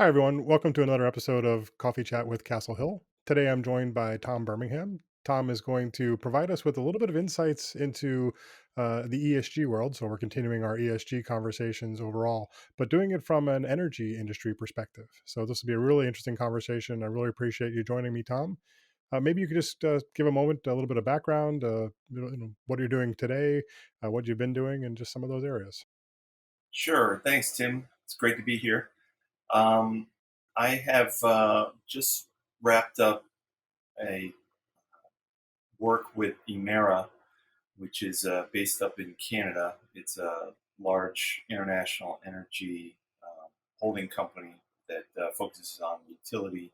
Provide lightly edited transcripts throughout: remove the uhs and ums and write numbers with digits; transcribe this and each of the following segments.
Hi, everyone. Welcome to another episode of Coffee Chat with Castle Hill. Today, I'm joined by Tom Birmingham. Tom is going to provide us with a little bit of insights into the ESG world. So, we're continuing our ESG conversations overall, but doing it from an energy industry perspective. So, this will be a really interesting conversation. I really appreciate you joining me, Tom. Maybe you could just give a moment, a little bit of background, what you're doing today, what you've been doing, and just some of those areas. Sure. Thanks, Tim. It's great to be here. Um, I have just wrapped up a work with Emera, which is based up in Canada. It's a large international energy holding company that focuses on utility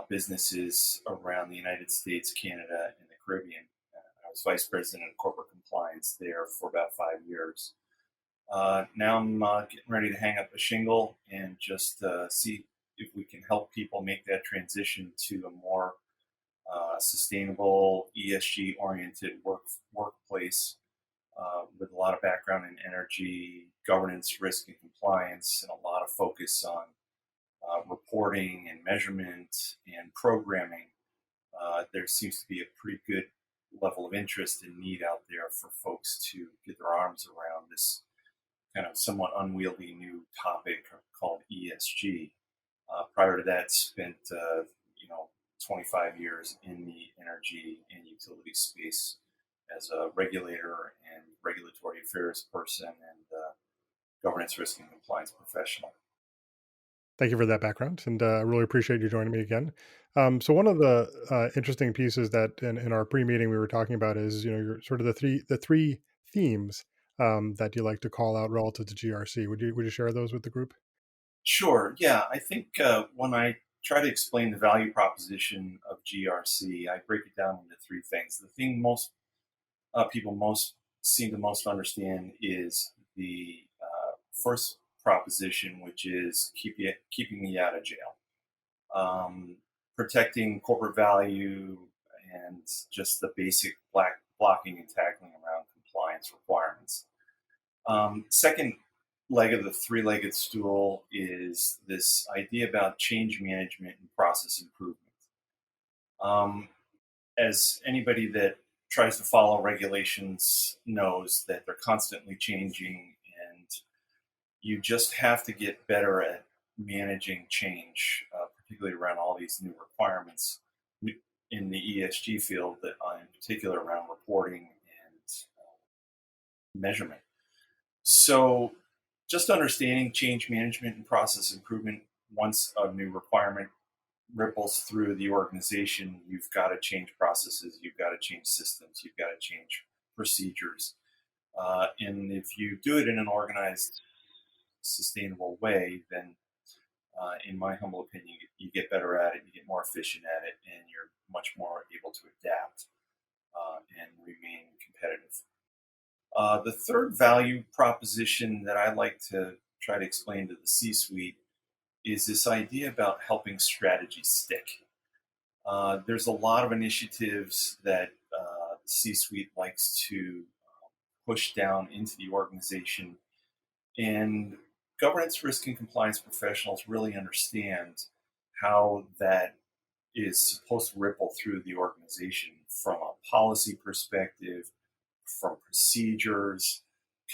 businesses around the United States, Canada, and the Caribbean. I was vice president of corporate compliance there for about 5 years. Now I'm getting ready to hang up a shingle and just see if we can help people make that transition to a more sustainable, ESG oriented workplace with a lot of background in energy, governance, risk, and compliance, and a lot of focus on reporting and measurement and programming. There seems to be a pretty good level of interest and need out there for folks to get their arms around this kind of somewhat unwieldy new topic called ESG. Prior to that, spent 25 years in the energy and utility space as a regulator and regulatory affairs person and governance, risk, and compliance professional. Thank you for that background, and I really appreciate you joining me again. So one of the interesting pieces that in our pre-meeting we were talking about is your sort of the three themes that you like to call out relative to GRC. Would you share those with the group? Sure. Yeah, I think when I try to explain the value proposition of GRC, I break it down into three things. The thing most people most seem to most understand is the first proposition, which is keeping you out of jail, um, protecting corporate value, and just the basic blocking and tackling around compliance requirements. Second leg of the three-legged stool is this idea about change management and process improvement. Um, as anybody that tries to follow regulations knows that they're constantly changing, and you just have to get better at managing change, particularly around all these new requirements in the ESG field, that in particular around reporting and measurement. So, just understanding change management and process improvement, once a new requirement ripples through the organization, you've got to change processes, you've got to change systems, you've got to change procedures. And if you do it in an organized, sustainable way, then in my humble opinion, you get better at it, you get more efficient at it, and you're much more able to adapt and remain competitive. The third value proposition that I like to try to explain to the C suite is this idea about helping strategy stick. There's a lot of initiatives that the C suite likes to push down into the organization, and governance, risk, and compliance professionals really understand how that is supposed to ripple through the organization from a policy perspective, from procedures,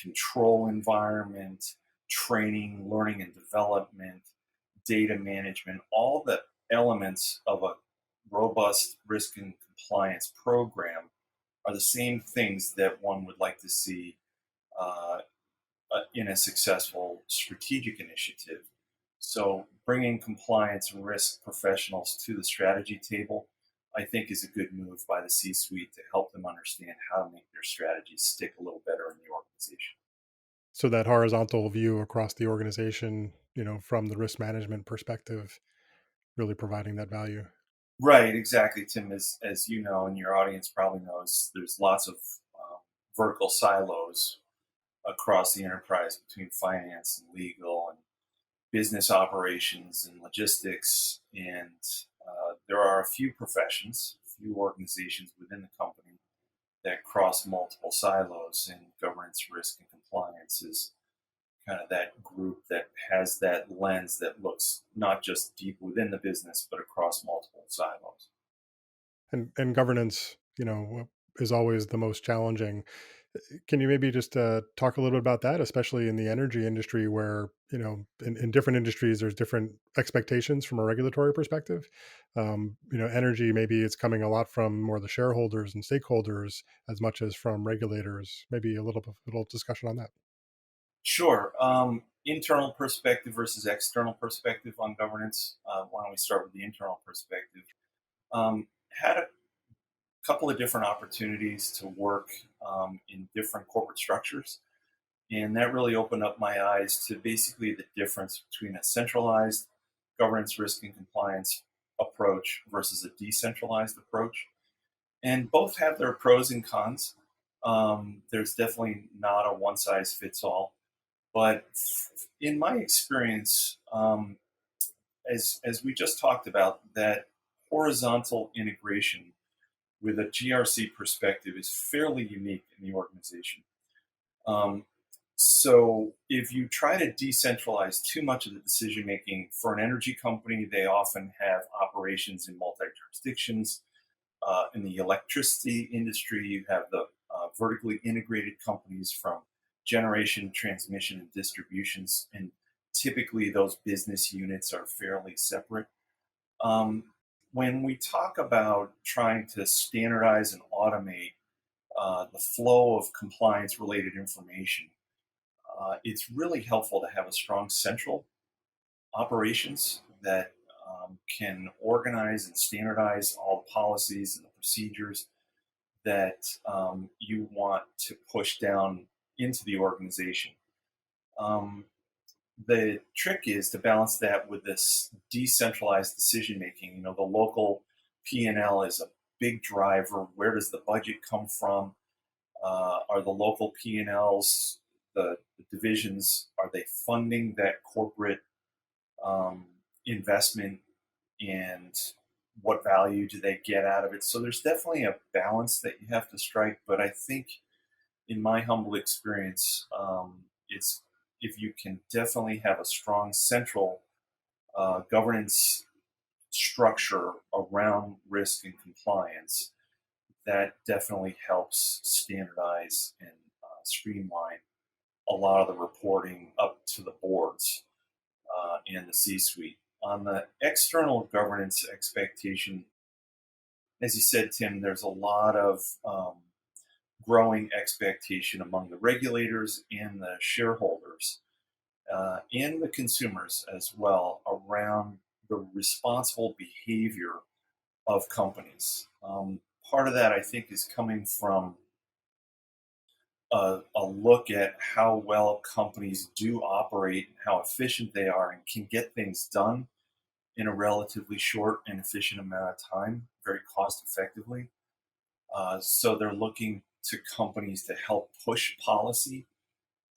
control environment, training, learning and development, data management, all the elements of a robust risk and compliance program are the same things that one would like to see uh, in a successful strategic initiative. So, bringing compliance and risk professionals to the strategy table, I think, is a good move by the C suite to help them understand how to make their strategies stick a little better in the organization. So that horizontal view across the organization, from the risk management perspective, really providing that value. Right, exactly, Tim. As you know, and your audience probably knows, there's lots of vertical silos across the enterprise between finance and legal and business operations and logistics. And there are a few professions, a few organizations within the company that cross multiple silos, and governance, risk, and compliance is kind of that group that has that lens that looks not just deep within the business, but across multiple silos. And governance, is always the most challenging. Can you maybe just talk a little bit about that, especially in the energy industry, where in different industries there's different expectations from a regulatory perspective. Energy, maybe it's coming a lot from more the shareholders and stakeholders as much as from regulators. Maybe a little discussion on that. Sure. Internal perspective versus external perspective on governance. Why don't we start with the internal perspective? Had a couple of different opportunities to work in different corporate structures. And that really opened up my eyes to basically the difference between a centralized governance, risk, and compliance approach versus a decentralized approach. And both have their pros and cons. There's definitely not a one size fits all. But in my experience, as we just talked about, that horizontal integration with a GRC perspective is fairly unique in the organization. Um, so if you try to decentralize too much of the decision making for an energy company, they often have operations in multi jurisdictions. In the electricity industry, you have the vertically integrated companies from generation, transmission, and distributions, and typically those business units are fairly separate. Um, when we talk about trying to standardize and automate the flow of compliance related information, it's really helpful to have a strong central operations that can organize and standardize all the policies and the procedures that you want to push down into the organization. Um, the trick is to balance that with this decentralized decision making. The local P&L is a big driver. Where does the budget come from? Are the local P&Ls, the divisions, are they funding that corporate um, investment, and what value do they get out of it? So there's definitely a balance that you have to strike. But I think, in my humble experience, it's if you can definitely have a strong central governance structure around risk and compliance, that definitely helps standardize and streamline a lot of the reporting up to the boards and the C-suite. On the external governance expectation, as you said, Tim, there's a lot of growing expectation among the regulators and the shareholders and the consumers as well around the responsible behavior of companies. Part of that, I think, is coming from a look at how well companies do operate and how efficient they are and can get things done in a relatively short and efficient amount of time, very cost effectively. So they're looking to companies to help push policy,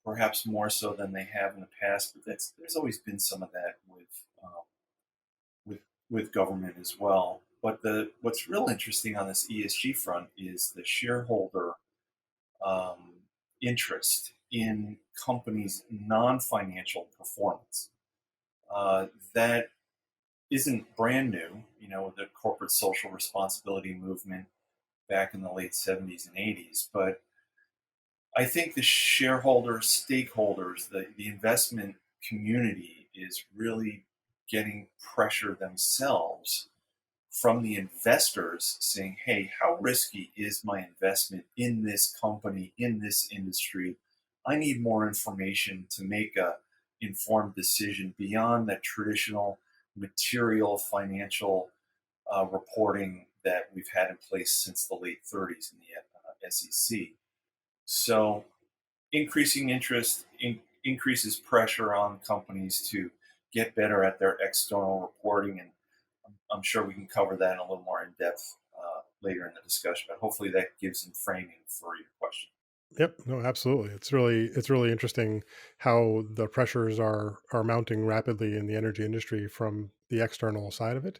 perhaps more so than they have in the past. But there's always been some of that with with government as well. But what's real interesting on this ESG front is the shareholder um, interest in companies' non-financial performance. That isn't brand new. The corporate social responsibility movement back in the late 70s and 80s. But I think the shareholders, stakeholders, the investment community is really getting pressure themselves from the investors saying, hey, how risky is my investment in this company, in this industry? I need more information to make a informed decision beyond that traditional material financial reporting that we've had in place since the late 30s in the SEC. So increasing interest increases pressure on companies to get better at their external reporting, and I'm sure we can cover that in a little more in depth later in the discussion. But hopefully that gives some framing for your question. Yep, no, absolutely. It's really interesting how the pressures are mounting rapidly in the energy industry from the external side of it.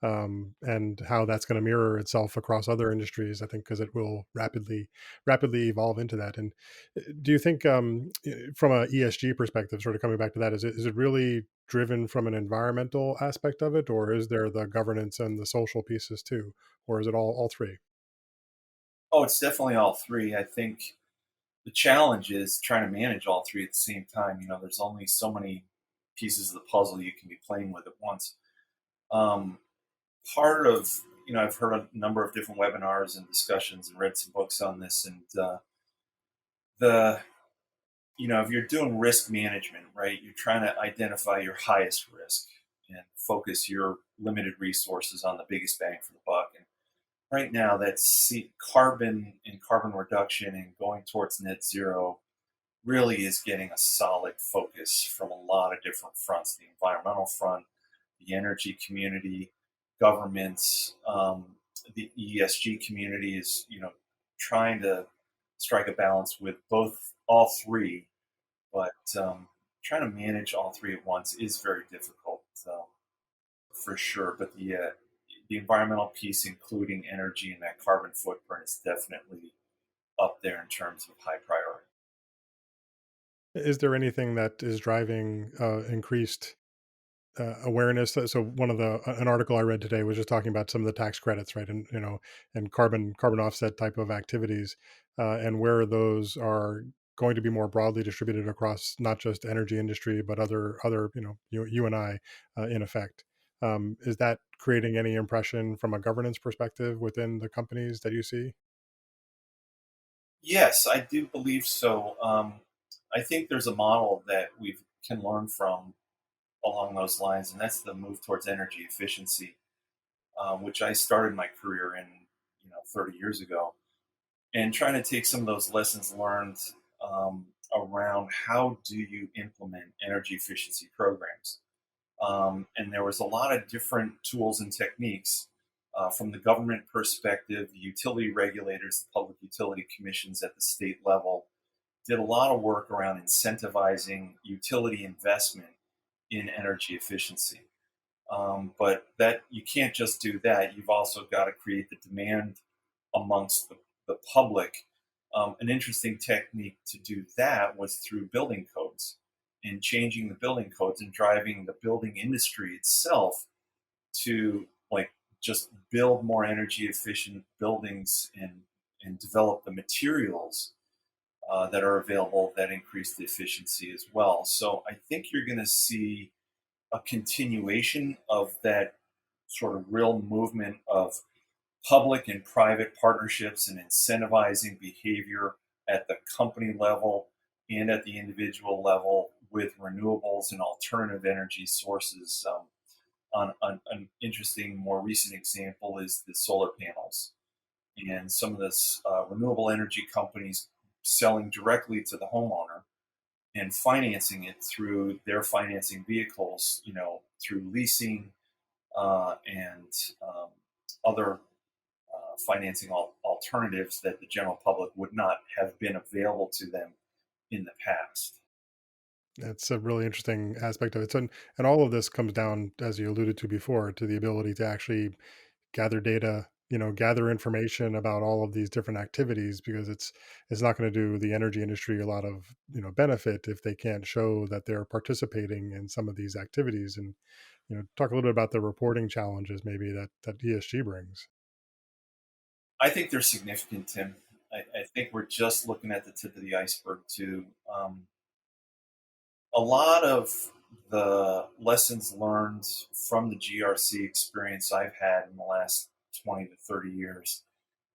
and how that's going to mirror itself across other industries. I think because it will rapidly evolve into that. And do you think, from a ESG perspective, sort of coming back to that, is it really driven from an environmental aspect of it, or is there the governance and the social pieces too, or is it all three? Oh, it's definitely all three. I think the challenge is trying to manage all three at the same time. There's only so many pieces of the puzzle you can be playing with at once. Um, Part of, I've heard a number of different webinars and discussions and read some books on this. And the, if you're doing risk management, right, you're trying to identify your highest risk and focus your limited resources on the biggest bang for the buck. And right now, carbon and carbon reduction and going towards net zero really is getting a solid focus from a lot of different fronts: the environmental front, the energy community, governments, the ESG community is, trying to strike a balance with all three, but trying to manage all three at once is very difficult, for sure. But the environmental piece, including energy and that carbon footprint, is definitely up there in terms of high priority. Is there anything that is driving increased awareness? So one of the an article I read today was just talking about some of the tax credits, right, and and carbon offset type of activities, and where those are going to be more broadly distributed across not just energy industry but other you and I, in effect. Is that creating any impression from a governance perspective within the companies that you see? Yes, I do believe so. I think there's a model that we can learn from along those lines, and that's the move towards energy efficiency, which I started my career in, 30 years ago, and trying to take some of those lessons learned around how do you implement energy efficiency programs. And there was a lot of different tools and techniques, from the government perspective. The utility regulators, the public utility commissions at the state level, did a lot of work around incentivizing utility investment in energy efficiency. But that you can't just do that. You've also got to create the demand amongst the public. An interesting technique to do that was through building codes and changing the building codes and driving the building industry itself to, like, just build more energy efficient buildings and develop the materials that are available that increase the efficiency as well. So I think you're going to see a continuation of that sort of real movement of public and private partnerships and incentivizing behavior at the company level and at the individual level with renewables and alternative energy sources. On an interesting, more recent example is the solar panels and some of this renewable energy companies selling directly to the homeowner and financing it through their financing vehicles, through leasing and other financing alternatives that the general public would not have been available to them in the past. That's a really interesting aspect of it. So, and all of this comes down, as you alluded to before, to the ability to actually gather data, gather information about all of these different activities, because it's not going to do the energy industry a lot of benefit if they can't show that they're participating in some of these activities. And talk a little bit about the reporting challenges maybe that ESG brings. I think they're significant, Tim. I think we're just looking at the tip of the iceberg, too. A lot of the lessons learned from the GRC experience I've had in the last 20 to 30 years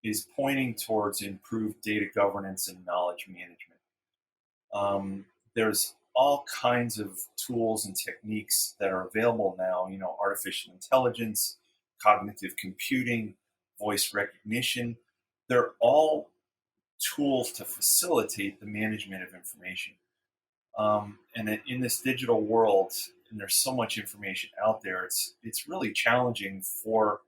is pointing towards improved data governance and knowledge management. There's all kinds of tools and techniques that are available now, artificial intelligence, cognitive computing, voice recognition. They're all tools to facilitate the management of information. And in this digital world, and there's so much information out there, it's really challenging for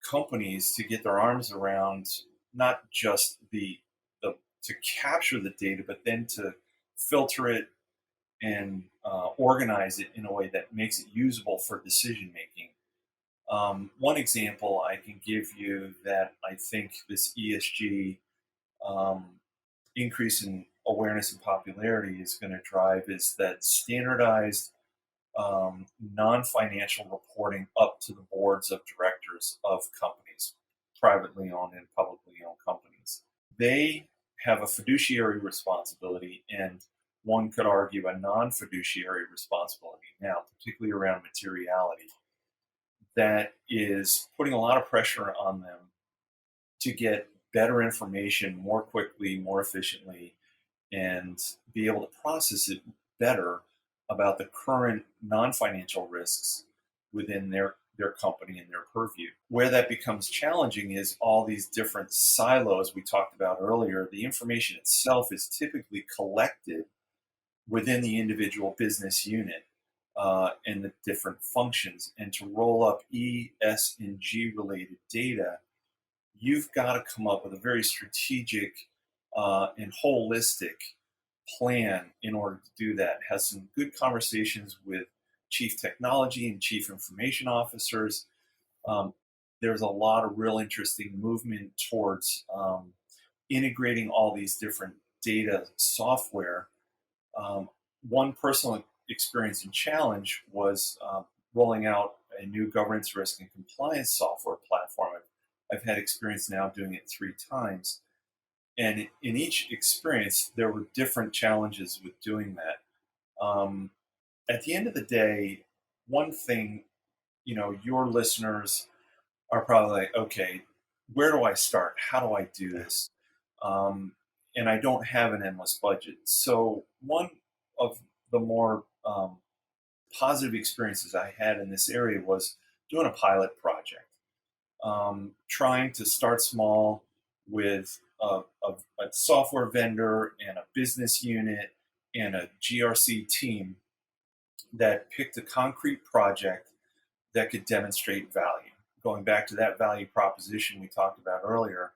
companies to get their arms around not just the to capture the data, but then to filter it and organize it in a way that makes it usable for decision making. One example I can give you that I think this ESG um, increase in awareness and popularity is going to drive is that standardized non-financial reporting up to the boards of directors of companies, privately owned and publicly owned companies. They have a fiduciary responsibility and one could argue a non-fiduciary responsibility now, particularly around materiality, that is putting a lot of pressure on them to get better information more quickly, more efficiently, and be able to process it better about the current non-financial risks within their company and their purview. Where that becomes challenging is all these different silos we talked about earlier. The information itself is typically collected within the individual business unit and the different functions. And to roll up E, S, and G related data, you've got to come up with a very strategic and holistic plan in order to do that. Has some good conversations with chief technology and chief information officers. Um, there's a lot of real interesting movement towards integrating all these different data software. Um, One personal experience and challenge was rolling out a new governance, risk, and compliance software platform. I've had experience now doing it 3 times. And in each experience, there were different challenges with doing that. At the end of the day, one thing, your listeners are probably like, okay, where do I start? How do I do Yeah. this? Um, and I don't have an endless budget. So, one of the more positive experiences I had in this area was doing a pilot project, trying to start small with a software vendor and a business unit and a GRC team that picked a concrete project that could demonstrate value. Going back to that value proposition we talked about earlier,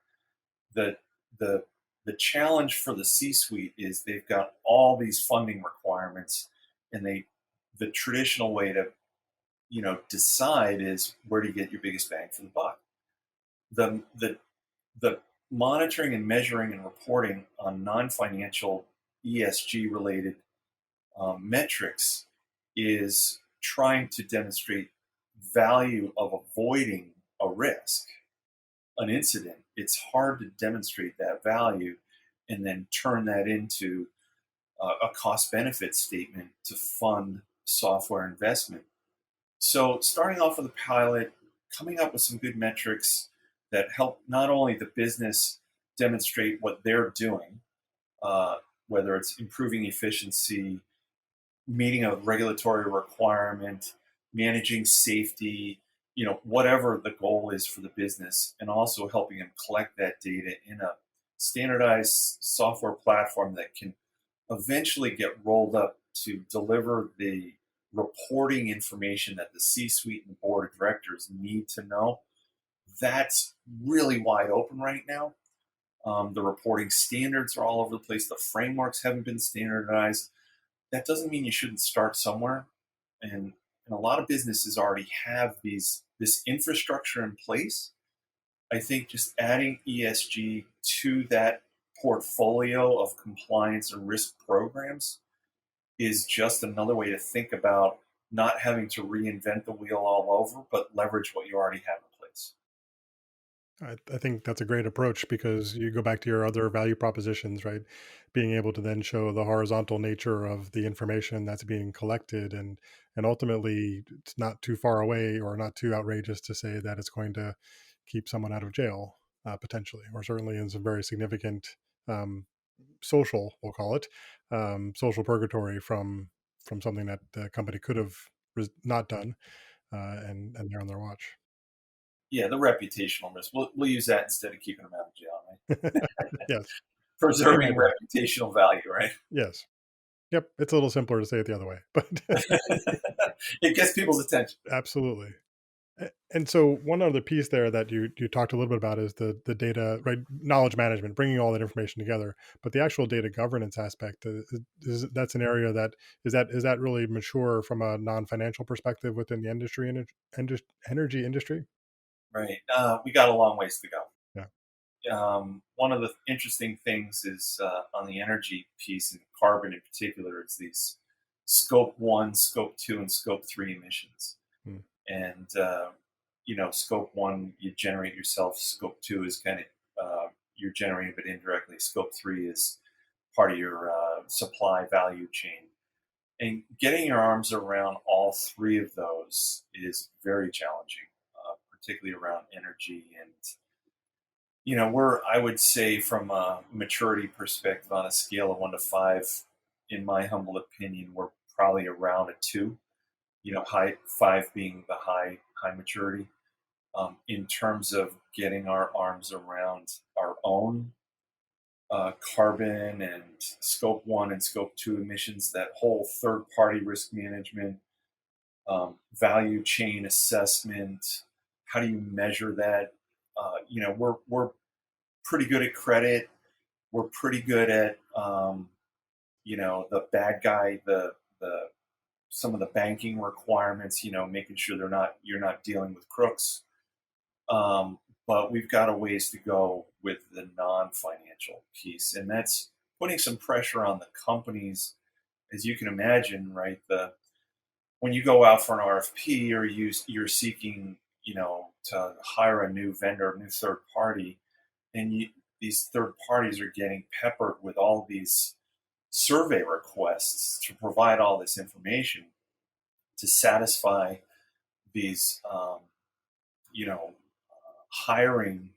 the the the challenge for the C-suite is they've got all these funding requirements, and the traditional way to decide is where do you get your biggest bang for the buck. The the the monitoring and measuring and reporting on non-financial ESG related metrics is trying to demonstrate value of avoiding a risk, an incident. It's hard to demonstrate that value and then turn that into a cost benefit statement to fund software investment. So, starting off with a pilot, coming up with some good metrics that help not only the business demonstrate what they're doing, uh, whether it's improving efficiency, meeting a regulatory requirement, managing safety, whatever the goal is for the business, and also helping them collect that data in a standardized software platform that can eventually get rolled up to deliver the reporting information that the C suite and board of directors need to know. That's really wide open right now. The reporting standards are all over the place. The frameworks haven't been standardized. That doesn't mean you shouldn't start somewhere. And a lot of businesses already have this infrastructure in place. I think just adding ESG to that portfolio of compliance and risk programs is just another way to think about not having to reinvent the wheel all over, but leverage what you already have in place. I think that's a great approach because you go back to your other value propositions, right? Being able to then show the horizontal nature of the information that's being collected, and ultimately it's not too far away or not too outrageous to say that it's going to keep someone out of jail, potentially, or certainly in some very significant um, social, we'll call it, social purgatory from something that the company could have not done, and they're on their watch. Yeah, the reputational risk. We'll use that instead of keeping them out of jail, right? Yes. Preserving Amen. reputational value, right? Yes. Yep, it's a little simpler to say it the other way, but It gets people's attention. absolutely. And so one other piece there that you talked a little bit about is the data, right? Knowledge management, bringing all that information together. But the actual data governance aspect is that's an area that is that really mature from a non-financial perspective within the energy industry. Right. We got a long ways to go. Yeah. One of the interesting things is on the energy piece and carbon in particular, it's these scope one, scope two, and scope three emissions. Mm. And scope one you generate yourself. Scope two is kind of you're generating it indirectly. Scope three is part of your supply value chain. And getting your arms around all three of those is very challenging, particularly around energy. And we're, I would say, from a maturity perspective, on a scale of 1 to 5, in my humble opinion, we're probably around a 2. High 5 being the high maturity, in terms of getting our arms around our own carbon and scope one and scope two emissions, that whole third party risk management, value chain assessment. How do you measure that? We're pretty good at credit. We're pretty good at the bad guy, the some of the banking requirements. Making sure you're not dealing with crooks. Um, but we've got a ways to go with the non-financial piece, and that's putting some pressure on the companies, as you can imagine. Right, the when you go out for an RFP, or you're seeking, to hire a new vendor, a new third party, and these third parties are getting peppered with all these survey requests to provide all this information to satisfy these, hiring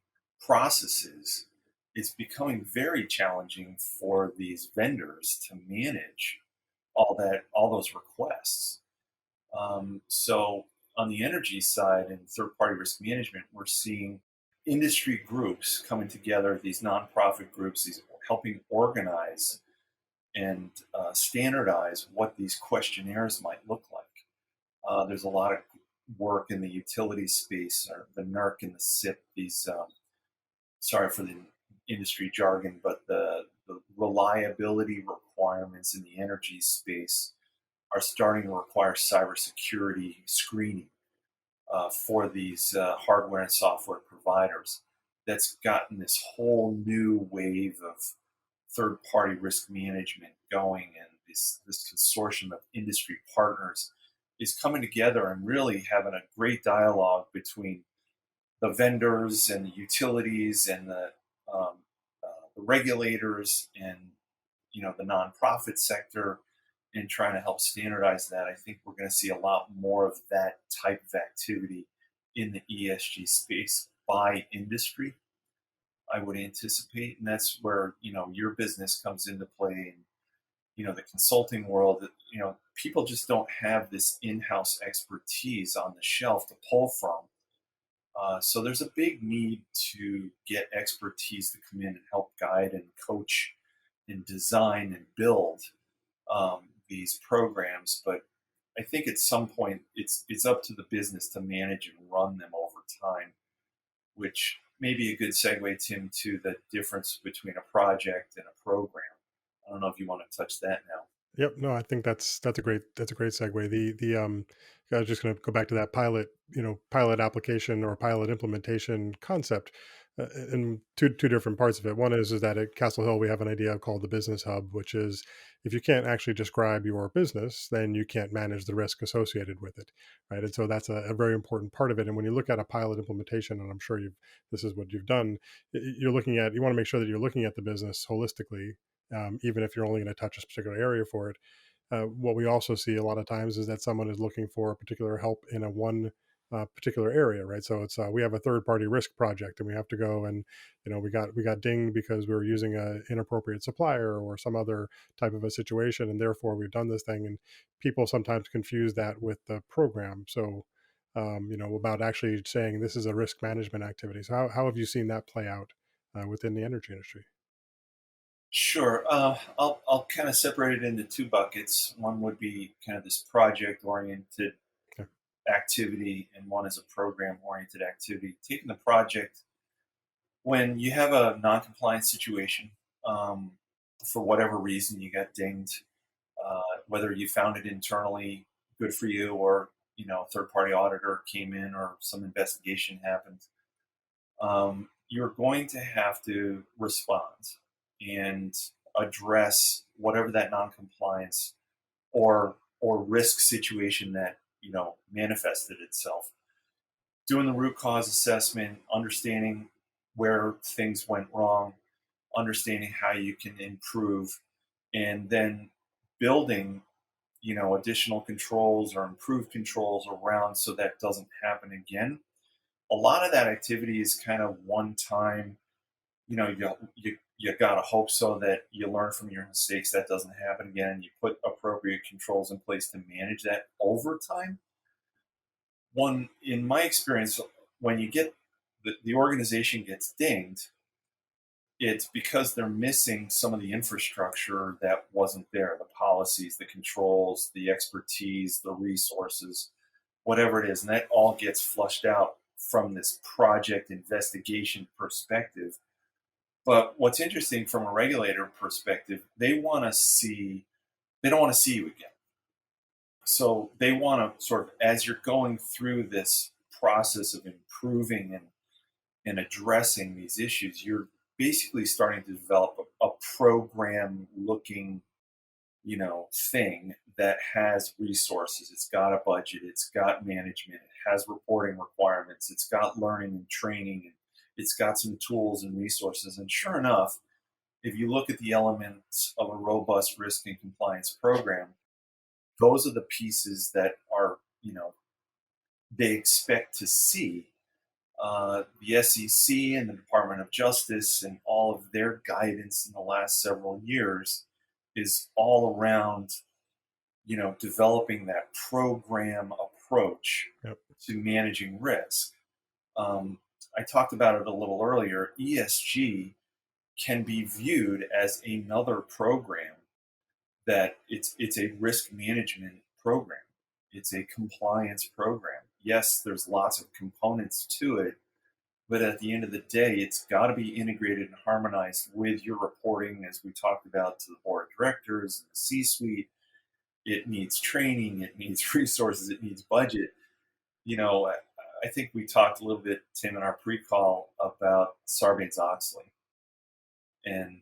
processes. It's becoming very challenging for these vendors to manage all those requests. So on the energy side and third party risk management, we're seeing industry groups coming together, these nonprofit groups, these helping organize and standardize what these questionnaires might look like. There's a lot of work in the utility space, or the NERC and the SIP. These, sorry for the industry jargon, but the reliability requirements in the energy space are starting to require cybersecurity screening for these hardware and software providers. That's gotten this whole new wave of third-party risk management going, and this consortium of industry partners is coming together and really having a great dialogue between the vendors and the utilities and um, the regulators and the nonprofit sector, and trying to help standardize that. I think we're going to see a lot more of that type of activity in the ESG space by industry, I would anticipate. And that's where, your business comes into play. And, the consulting world, people just don't have this in-house expertise on the shelf to pull from. So there's a big need to get expertise to come in and help guide and coach and design and build these programs. But I think at some point it's up to the business to manage and run them over time, which may be a good segue, Tim, to the difference between a project and a program. I don't know if you want to touch that now. Yep. No, I think that's a great segue. I was just going to go back to that pilot application or pilot implementation concept, in two different parts of it. One is that at Castle Hill we have an idea called the Business Hub, which is if you can't actually describe your business, then you can't manage the risk associated with it, right? And so that's a very important part of it. And when you look at a pilot implementation, and I'm sure this is what you've done, you want to make sure that you're looking at the business holistically, even if you're only going to touch a particular area for it. What we also see a lot of times is that someone is looking for particular help in a one particular area, right? So it's we have a third party risk project, and we have to go and we got dinged because we were using a inappropriate supplier or some other type of a situation, and therefore we've done this thing. And people sometimes confuse that with the program. So about actually saying this is a risk management activity. So how have you seen that play out within the energy industry? Sure. I'll kind of separate it into two buckets. One would be kind of this project oriented Okay. activity and one is a program oriented activity. Taking the project when you have a non-compliance situation, um, for whatever reason you got dinged, whether you found it internally, good for you, or a third-party auditor came in or some investigation happened. You're going to have to respond and address whatever that non-compliance or risk situation that manifested itself. Doing the root cause assessment, understanding where things went wrong, understanding how you can improve, and then building additional controls or improved controls around so that doesn't happen again. A lot of that activity is kind of one time. You gotta hope so that you learn from your mistakes, that doesn't happen again. You put appropriate controls in place to manage that over time. One, in my experience, when you get the organization gets dinged, it's because they're missing some of the infrastructure that wasn't there, the policies, the controls, the expertise, the resources, whatever it is. And that all gets flushed out from this project investigation perspective. But what's interesting from a regulator perspective, they don't want to see you again. So they want to sort of, as you're going through this process of improving and addressing these issues, you're basically starting to develop a program looking, thing that has resources. It's got a budget, it's got management, it has reporting requirements, it's got learning and training, and it's got some tools and resources. And sure enough, if you look at the elements of a robust risk and compliance program, those are the pieces that are, they expect to see. The SEC and the Department of Justice and all of their guidance in the last several years is all around, developing that program approach Yep. to managing risk. Um, I talked about it a little earlier. ESG can be viewed as another program that it's a risk management program. It's a compliance program. Yes, there's lots of components to it, but at the end of the day, it's got to be integrated and harmonized with your reporting, as we talked about, to the board of directors and the C-suite. It needs training, it needs resources, it needs budget. You know, I, I think we talked a little bit, Tim, in our pre-call about Sarbanes-Oxley, and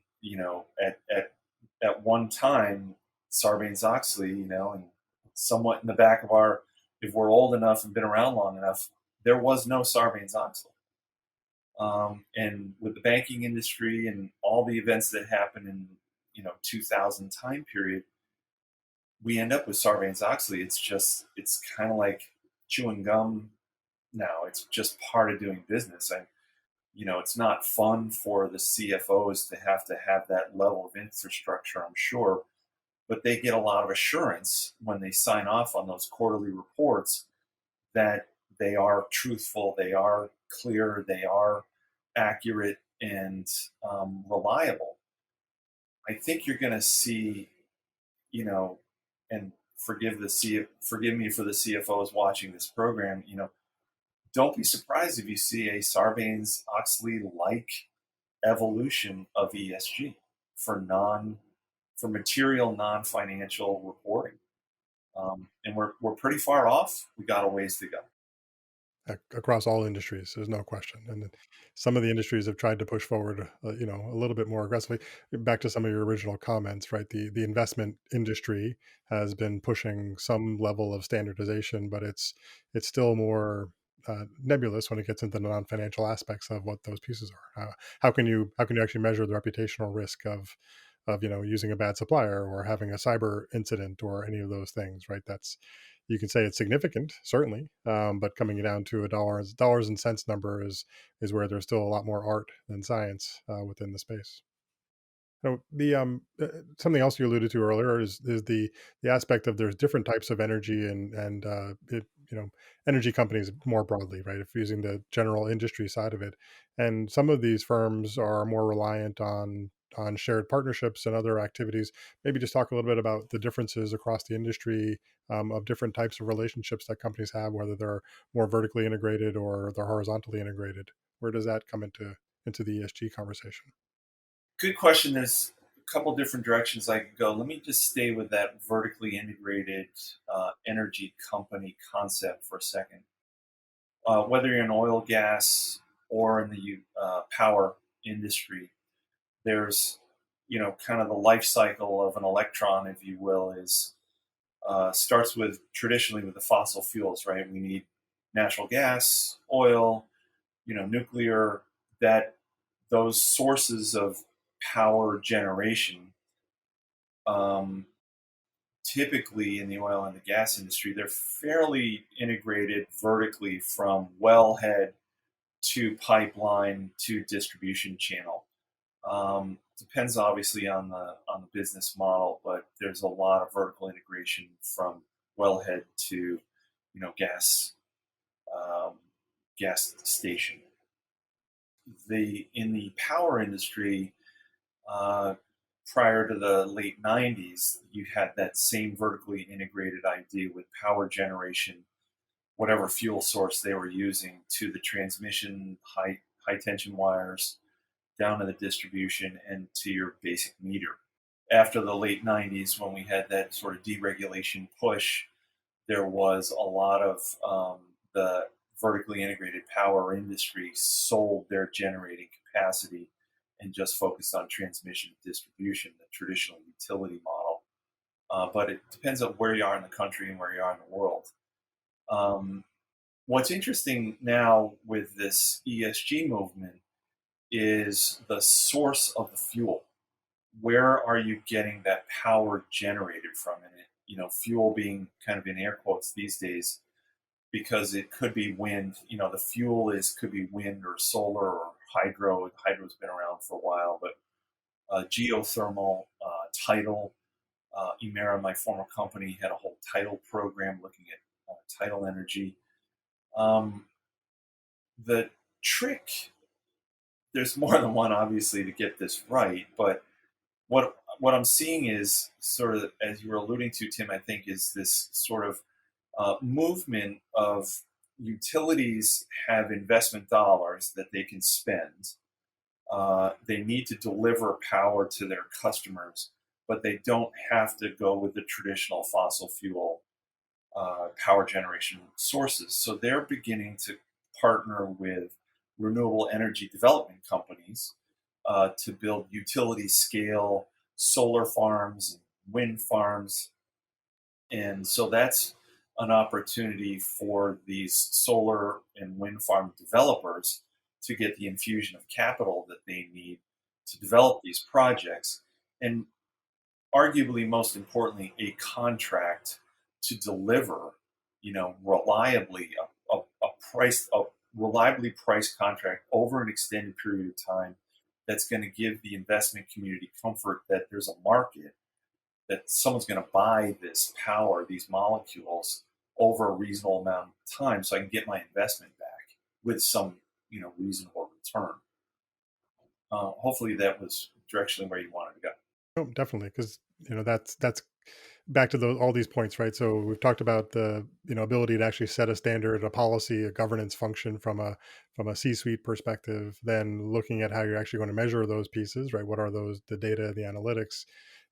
at one time, Sarbanes-Oxley, and somewhat in the back of our, if we're old enough and been around long enough, there was no Sarbanes-Oxley. And with the banking industry and all the events that happened in 2000 time period, we end up with Sarbanes-Oxley. It's kind of like chewing gum now. It's just part of doing business. And it's not fun for the CFOs to have that level of infrastructure, I'm sure, but they get a lot of assurance when they sign off on those quarterly reports that they are truthful, they are clear, they are accurate and reliable. I think you're going to see, and forgive me for the CFOs watching this program. Don't be surprised if you see a Sarbanes-Oxley like evolution of ESG for material non-financial reporting. And we're pretty far off. We got a ways to go. Across all industries, there's no question. And then some of the industries have tried to push forward, a little bit more aggressively. Back to some of your original comments, right? The investment industry has been pushing some level of standardization, but it's still more nebulous when it gets into the non-financial aspects of what those pieces are. How can you actually measure the reputational risk of using a bad supplier or having a cyber incident or any of those things, right? That's, you can say it's significant, certainly, but coming down to a dollars and cents number is where there's still a lot more art than science within the space. The something else you alluded to earlier is the aspect of there's different types of energy and energy companies more broadly, right? If using the general industry side of it, and some of these firms are more reliant on on shared partnerships and other activities. Maybe just talk a little bit about the differences across the industry, of different types of relationships that companies have, whether they're more vertically integrated or they're horizontally integrated. Where does that come into the ESG conversation? Good question. There's a couple different directions I could go. Let me just stay with that vertically integrated energy company concept for a second. Whether you're in oil, gas, or in the power industry, there's kind of the life cycle of an electron, if you will, is starts with traditionally with the fossil fuels, right? We need natural gas, oil, nuclear. That those sources of power generation, um, typically in the oil and the gas industry, they're fairly integrated vertically from wellhead to pipeline to distribution channel. Depends obviously on the business model, but there's a lot of vertical integration from wellhead to gas um, gas station. The in the power industry, uh, prior to the late 90s, you had that same vertically integrated idea with power generation, whatever fuel source they were using, to the transmission, high tension wires, down to the distribution, and to your basic meter. After the late 90s, when we had that sort of deregulation push, there was a lot of the vertically integrated power industry sold their generating capacity and just focused on transmission and distribution, the traditional utility model. But it depends on where you are in the country and where you are in the world. Um, what's interesting now with this ESG movement is the source of the fuel. Where are you getting that power generated from? And fuel being kind of in air quotes these days, because it could be wind. The fuel is could be wind or solar or hydro. Hydro's been around for a while, but geothermal, tidal. Emera, my former company, had a whole tidal program looking at tidal energy. Um, the trick, there's more than one, obviously, to get this right, but what I'm seeing is sort of, as you were alluding to, Tim, I think, is this sort of movement of utilities have investment dollars that they can spend. They need to deliver power to their customers, but they don't have to go with the traditional fossil fuel power generation sources. So they're beginning to partner with renewable energy development companies to build utility scale solar farms and wind farms. And so that's an opportunity for these solar and wind farm developers to get the infusion of capital that they need to develop these projects. And arguably, most importantly, a contract to deliver, reliably a reliably priced contract over an extended period of time that's going to give the investment community comfort that there's a market, that someone's going to buy this power, these molecules, over a reasonable amount of time, so I can get my investment back with some, reasonable return. Hopefully, that was directionally where you wanted to go. Oh, definitely, because that's back to all these points, right? So we've talked about the ability to actually set a standard, a policy, a governance function from a C-suite perspective. Then looking at how you're actually going to measure those pieces, right? What are those, the data, the analytics,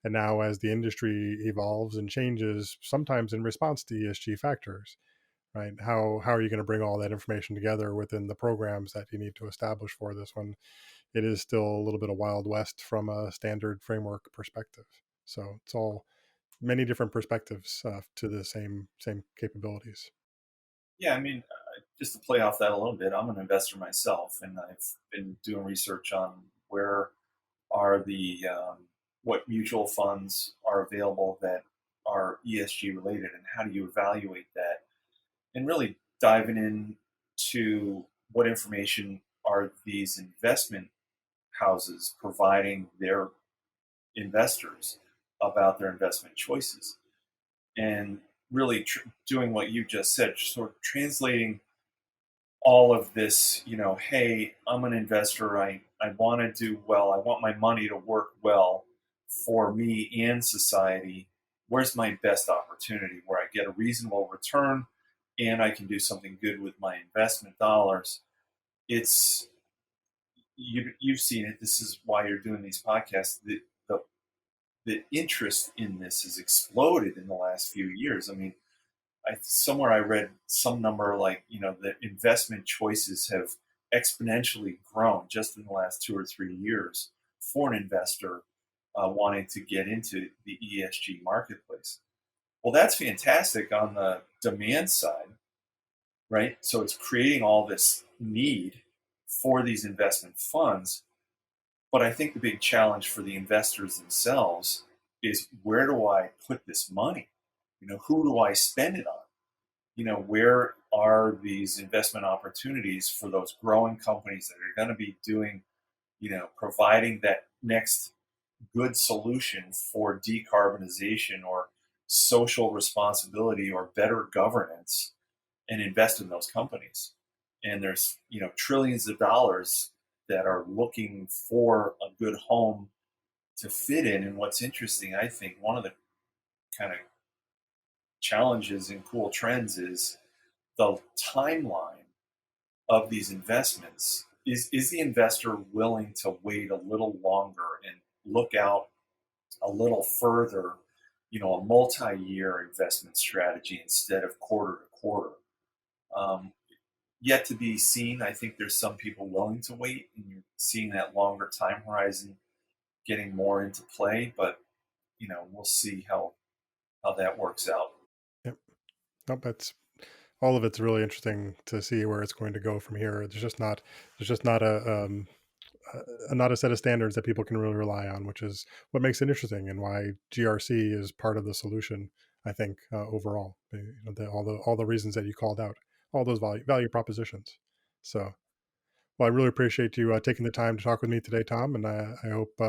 and now as the industry evolves and changes, sometimes in response to ESG factors, right? How are you going to bring all that information together within the programs that you need to establish for this one? It is still a little bit of Wild West from a standard framework perspective. So it's all many different perspectives to the same capabilities. Yeah, I mean, just to play off that a little bit, I'm an investor myself, and I've been doing research on where are the what mutual funds are available that are ESG related, and how do you evaluate that, and really diving into what information are these investment houses providing their investors about their investment choices, and really doing what you just said, sort of translating all of this. Hey, I'm an investor. I want to do well. I want my money to work well for me and society. Where's my best opportunity where I get a reasonable return and I can do something good with my investment dollars? It's you've seen it. This is why you're doing these podcasts. The interest in this has exploded in the last few years. I mean, somewhere I read some number like the investment choices have exponentially grown just in the last 2 or 3 years for an investor wanting to get into the ESG marketplace. Well, that's fantastic on the demand side, right? So it's creating all this need for these investment funds. But I think the big challenge for the investors themselves is, where do I put this money? Who do I spend it on? Where are these investment opportunities for those growing companies that are going to be doing, providing that next good solution for decarbonization or social responsibility or better governance, and invest in those companies. And there's, trillions of dollars that are looking for a good home to fit in. And what's interesting, I think one of the kind of challenges and cool trends is the timeline of these investments. Is the investor willing to wait a little longer and look out a little further, a multi-year investment strategy instead of quarter to quarter? Yet to be seen. I think there's some people willing to wait, and you're seeing that longer time horizon getting more into play. But we'll see how that works out. Yep. Nope, that's all of it's really interesting to see where it's going to go from here. There's just not not a set of standards that people can really rely on, which is what makes it interesting and why GRC is part of the solution. I think overall, all the reasons that you called out, all those value propositions. So, well, I really appreciate you taking the time to talk with me today, Tom, and I hope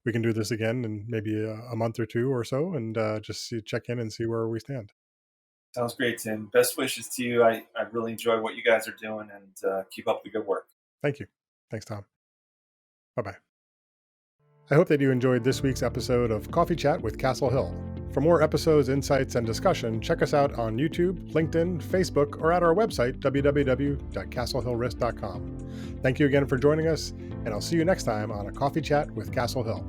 we can do this again in maybe a month or two or so, and just check in and see where we stand. Sounds great, Tim. Best wishes to you. I really enjoy what you guys are doing, and keep up the good work. Thank you. Thanks, Tom. Bye bye. I hope that you enjoyed this week's episode of Coffee Chat with Castle Hill. For more episodes, insights, and discussion, check us out on YouTube, LinkedIn, Facebook, or at our website, www.castlehillrisk.com. Thank you again for joining us, and I'll see you next time on a Coffee Chat with Castle Hill.